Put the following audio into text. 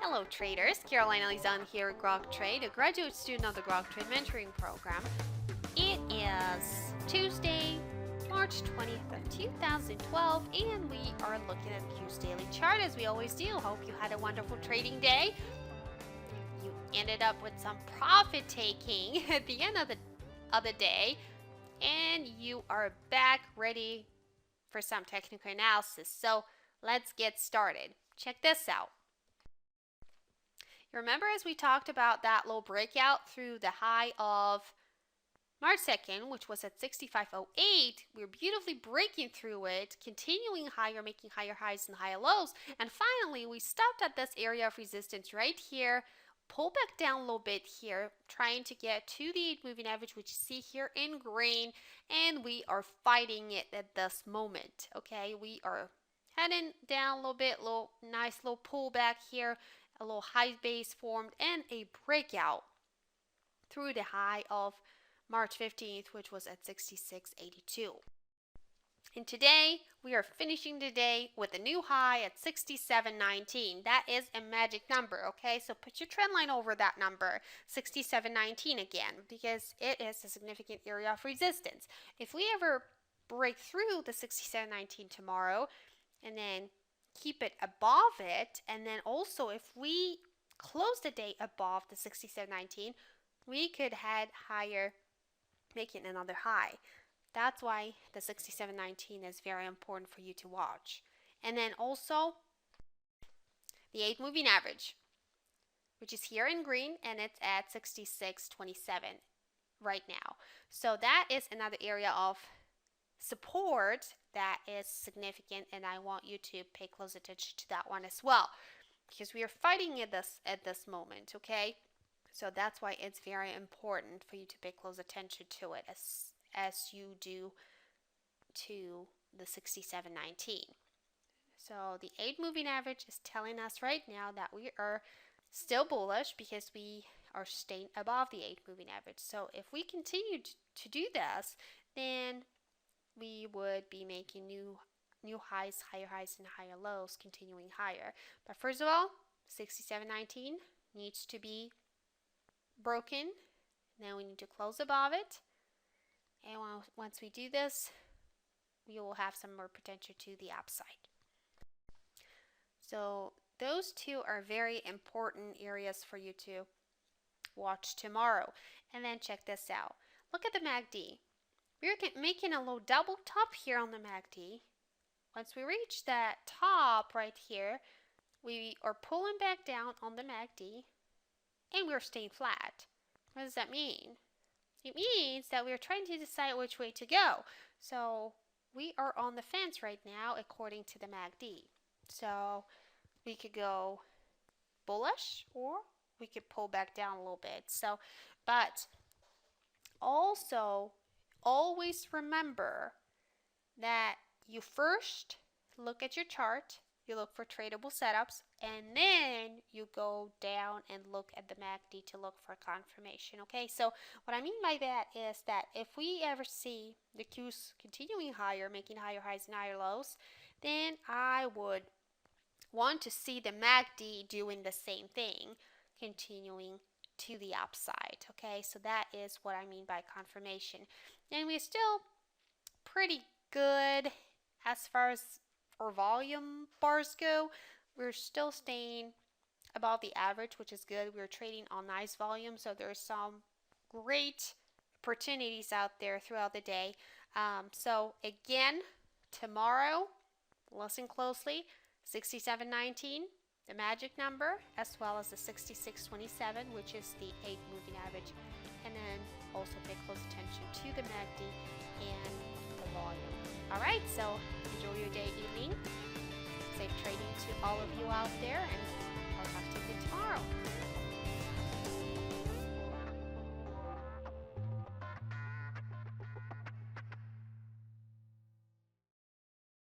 Hello traders, Carolina Lezon here at Grok Trade, a graduate student of the Grok Trade Mentoring Program. It is Tuesday, March 20th of 2012, and we are looking at the Q's daily chart as we always do. Hope you had a wonderful trading day. You ended up with some profit taking at the end of the day, and you are back ready for some technical analysis. So let's get started. Check this out. Remember, as we talked about that low breakout through the high of March 2nd, which was at 65.08, we were beautifully breaking through it, continuing higher, making higher highs and higher lows. And finally, we stopped at this area of resistance right here, pull back down a little bit here, trying to get to the 8 moving average, which you see here in green, and we are fighting it at this moment. Okay, we are heading down a little bit, nice little pullback here. A little high base formed and a breakout through the high of March 15th, which was at 66.82. And today we are finishing the day with a new high at 67.19. That is a magic number, okay? So put your trend line over that number, 67.19 again, because it is a significant area of resistance. If we ever break through the 67.19 tomorrow and then keep it above it, and then also if we close the day above the 67.19, we could head higher, making another high. That's why the 67.19 is very important for you to watch. And then also the 8 moving average, which is here in green, and it's at 66.27 right now. So that is another area of support that is significant, and I want you to pay close attention to that one as well, because we are fighting at this moment, okay? So that's why it's very important for you to pay close attention to it as you do to the 67.19. So the 8 moving average is telling us right now that we are still bullish because we are staying above the 8 moving average. So if we continue to do this, then we would be making new highs, higher highs, and higher lows, continuing higher. But first of all, 67.19 needs to be broken. Now we need to close above it. And once we do this, we will have some more potential to the upside. So those two are very important areas for you to watch tomorrow. And then check this out. Look at the MACD. We're making a little double top here on the MACD. Once we reach that top right here, we are pulling back down on the MACD, and we're staying flat. What does that mean? It means that we're trying to decide which way to go. So we are on the fence right now according to the MACD. So we could go bullish, or we could pull back down a little bit. So, but also, always remember that you first look at your chart, you look for tradable setups, and then you go down and look at the MACD to look for confirmation. Okay, so what I mean by that is that if we ever see the Q's continuing higher, making higher highs and higher lows, then I would want to see the MACD doing the same thing, continuing to the upside. Okay, so that is what I mean by confirmation. And we're still pretty good as far as our volume bars go. We're still staying above the average, which is good. We're trading on nice volume, so there's some great opportunities out there throughout the day. So again, tomorrow, listen closely, 67.19, the magic number, as well as the 66.27, which is the 8 moving average. And then also pay close attention to the MACD and the volume. All right, so enjoy your day, evening. Safe trading to all of you out there, and